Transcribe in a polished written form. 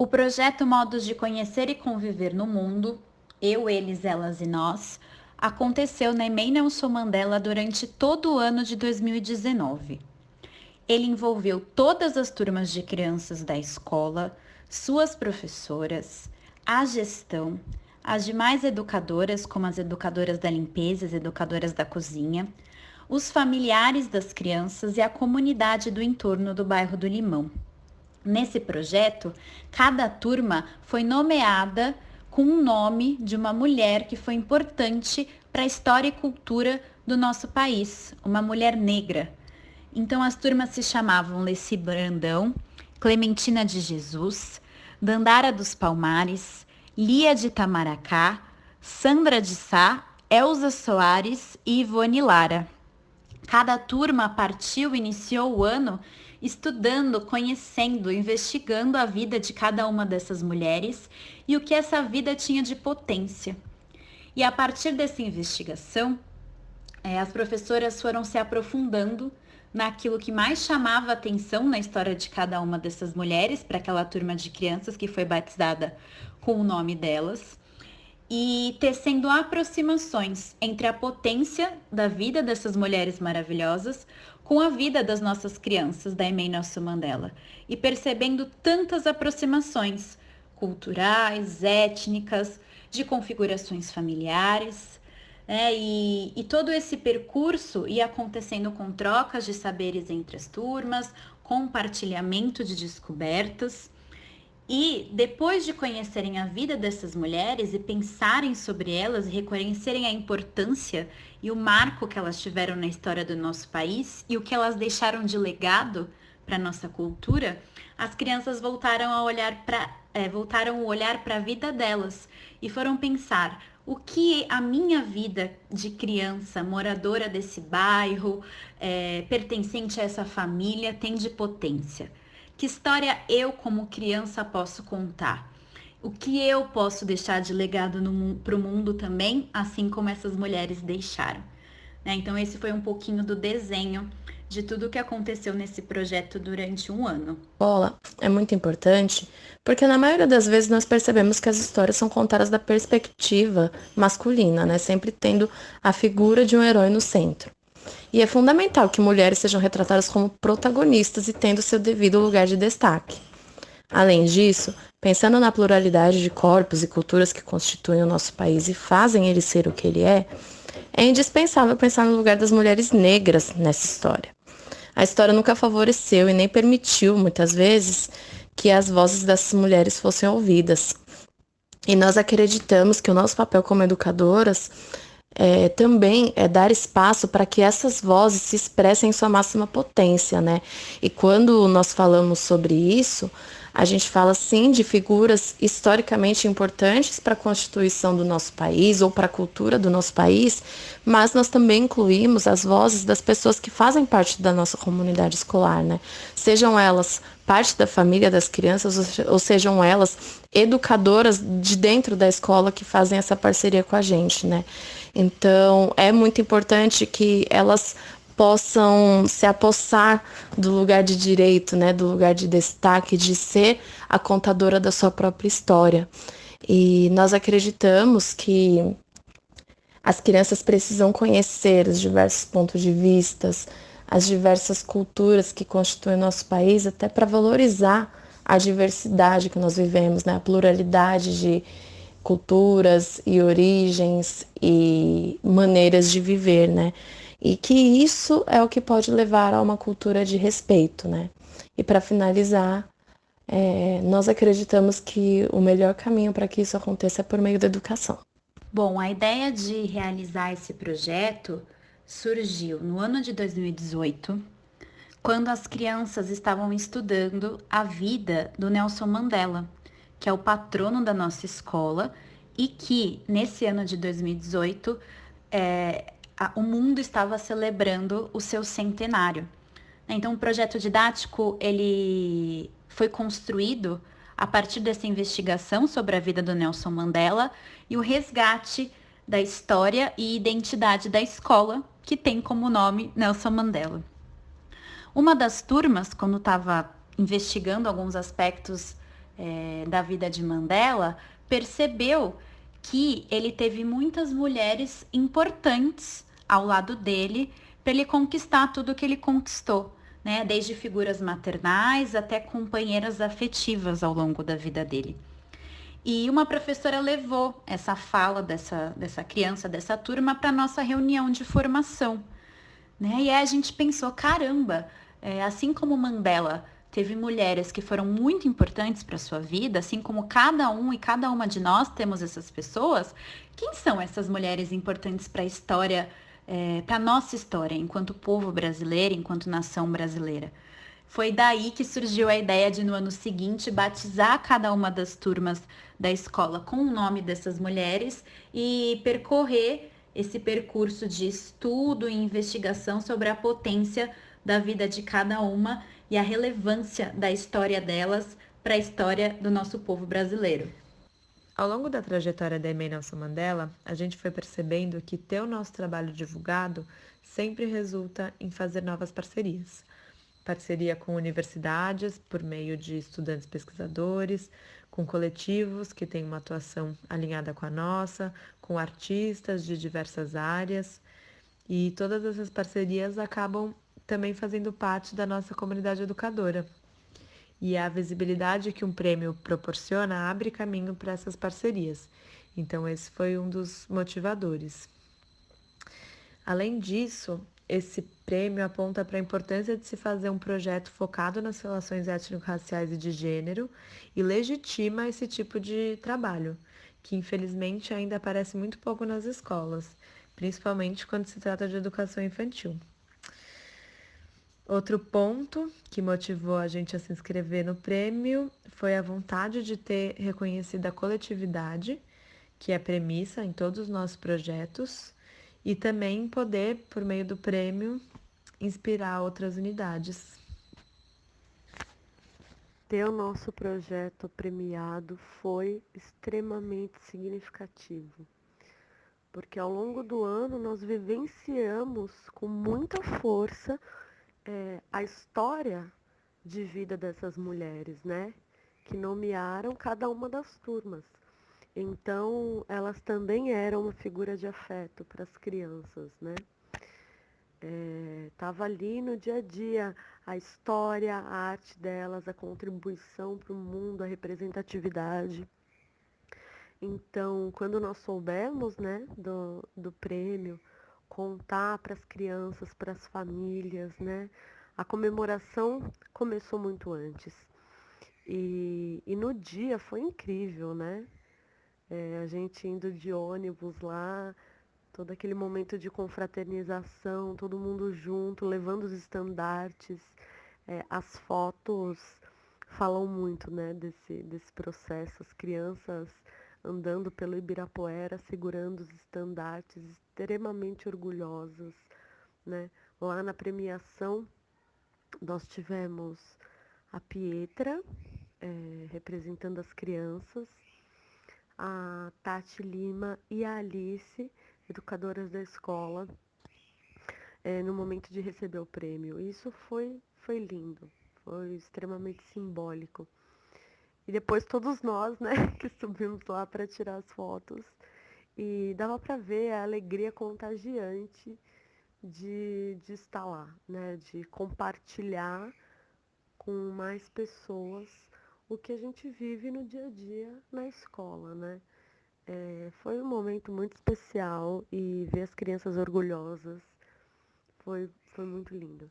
O projeto Modos de Conhecer e Conviver no Mundo, Eu, Eles, Elas e Nós, aconteceu na EMEI Nelson Mandela durante todo o ano de 2019. Ele envolveu todas as turmas de crianças da escola, suas professoras, a gestão, as demais educadoras, como as educadoras da limpeza, as educadoras da cozinha, os familiares das crianças e a comunidade do entorno do bairro do Limão. Nesse projeto, cada turma foi nomeada com um nome de uma mulher que foi importante para a história e cultura do nosso país, uma mulher negra. Então as turmas se chamavam Leci Brandão, Clementina de Jesus, Dandara dos Palmares, Lia de Itamaracá, Sandra de Sá, Elza Soares e Ivone Lara. Cada turma partiu, iniciou o ano estudando, conhecendo, investigando a vida de cada uma dessas mulheres e o que essa vida tinha de potência. E a partir dessa investigação, as professoras foram se aprofundando naquilo que mais chamava atenção na história de cada uma dessas mulheres, para aquela turma de crianças que foi batizada com o nome delas, e tecendo aproximações entre a potência da vida dessas mulheres maravilhosas com a vida das nossas crianças da EMEI Nelson Mandela, e percebendo tantas aproximações culturais, étnicas, de configurações familiares, e todo esse percurso ia acontecendo com trocas de saberes entre as turmas, compartilhamento de descobertas. E depois de conhecerem a vida dessas mulheres e pensarem sobre elas e reconhecerem a importância e o marco que elas tiveram na história do nosso país e o que elas deixaram de legado para a nossa cultura, as crianças voltaram o olhar para a vida delas e foram pensar o que a minha vida de criança, moradora desse bairro, pertencente a essa família, tem de potência. Que história eu, como criança, posso contar? O que eu posso deixar de legado para o mundo também, assim como essas mulheres deixaram? Então, esse foi um pouquinho do desenho de tudo o que aconteceu nesse projeto durante um ano. Escola é muito importante porque na maioria das vezes nós percebemos que as histórias são contadas da perspectiva masculina, né? Sempre tendo a figura de um herói no centro. E é fundamental que mulheres sejam retratadas como protagonistas e tendo seu devido lugar de destaque. Além disso, pensando na pluralidade de corpos e culturas que constituem o nosso país e fazem ele ser o que ele é indispensável pensar no lugar das mulheres negras nessa história. A história nunca favoreceu e nem permitiu, muitas vezes, que as vozes dessas mulheres fossem ouvidas. E nós acreditamos que o nosso papel como educadoras também é dar espaço para que essas vozes se expressem em sua máxima potência, né? E quando nós falamos sobre isso, a gente fala sim de figuras historicamente importantes para a constituição do nosso país ou para a cultura do nosso país, mas nós também incluímos as vozes das pessoas que fazem parte da nossa comunidade escolar, né? Sejam elas parte da família das crianças ou sejam elas educadoras de dentro da escola que fazem essa parceria com a gente, né? Então, é muito importante que elas possam se apossar do lugar de direito, né, do lugar de destaque, de ser a contadora da sua própria história. E nós acreditamos que as crianças precisam conhecer os diversos pontos de vista, as diversas culturas que constituem o nosso país, até para valorizar a diversidade que nós vivemos, né, a pluralidade de culturas e origens e maneiras de viver, né? E que isso é o que pode levar a uma cultura de respeito, né? E para finalizar, nós acreditamos que o melhor caminho para que isso aconteça é por meio da educação. Bom, a ideia de realizar esse projeto surgiu no ano de 2018, quando as crianças estavam estudando a vida do Nelson Mandela, que é o patrono da nossa escola e que, nesse ano de 2018, o mundo estava celebrando o seu centenário. Então, o projeto didático ele foi construído a partir dessa investigação sobre a vida do Nelson Mandela e o resgate da história e identidade da escola, que tem como nome Nelson Mandela. Uma das turmas, quando estava investigando alguns aspectos da vida de Mandela, percebeu que ele teve muitas mulheres importantes ao lado dele para ele conquistar tudo que ele conquistou, né? Desde figuras maternais até companheiras afetivas ao longo da vida dele. E uma professora levou essa fala dessa criança, dessa turma, para nossa reunião de formação, né? E aí a gente pensou, caramba, assim como Mandela teve mulheres que foram muito importantes para sua vida, assim como cada um e cada uma de nós temos essas pessoas, quem são essas mulheres importantes para a história, para nossa história, enquanto povo brasileiro, enquanto nação brasileira? Foi daí que surgiu a ideia de, no ano seguinte, batizar cada uma das turmas da escola com o nome dessas mulheres e percorrer esse percurso de estudo e investigação sobre a potência da vida de cada uma e a relevância da história delas para a história do nosso povo brasileiro. Ao longo da trajetória da Aimee Nelson Mandela, a gente foi percebendo que ter o nosso trabalho divulgado sempre resulta em fazer novas parcerias. Parceria com universidades, por meio de estudantes pesquisadores, com coletivos que têm uma atuação alinhada com a nossa, com artistas de diversas áreas. E todas essas parcerias acabam também fazendo parte da nossa comunidade educadora. E a visibilidade que um prêmio proporciona abre caminho para essas parcerias. Então, esse foi um dos motivadores. Além disso, esse prêmio aponta para a importância de se fazer um projeto focado nas relações étnico-raciais e de gênero e legitima esse tipo de trabalho, que infelizmente ainda aparece muito pouco nas escolas, principalmente quando se trata de educação infantil. Outro ponto que motivou a gente a se inscrever no prêmio foi a vontade de ter reconhecido a coletividade, que é premissa em todos os nossos projetos, e também poder, por meio do prêmio, inspirar outras unidades. Ter o nosso projeto premiado foi extremamente significativo, porque ao longo do ano nós vivenciamos com muita força a história de vida dessas mulheres, né? Que nomearam cada uma das turmas. Então, elas também eram uma figura de afeto para as crianças, né? Tava ali no dia a dia a história, a arte delas, a contribuição para o mundo, a representatividade. Então, quando nós soubemos, né, do prêmio, contar para as crianças, para as famílias, né, a comemoração começou muito antes. E no dia foi incrível, né? A gente indo de ônibus lá, todo aquele momento de confraternização, todo mundo junto, levando os estandartes. As fotos falam muito, né, desse processo. As crianças andando pelo Ibirapuera, segurando os estandartes, extremamente orgulhosas, né? Lá na premiação, nós tivemos a Pietra, representando as crianças, a Tati Lima e a Alice, educadoras da escola, no momento de receber o prêmio. Isso foi lindo, foi extremamente simbólico. E depois todos nós, né, que subimos lá para tirar as fotos. E dava para ver a alegria contagiante de estar lá, né, de compartilhar com mais pessoas o que a gente vive no dia a dia na escola, né? Foi um momento muito especial e ver as crianças orgulhosas foi muito lindo.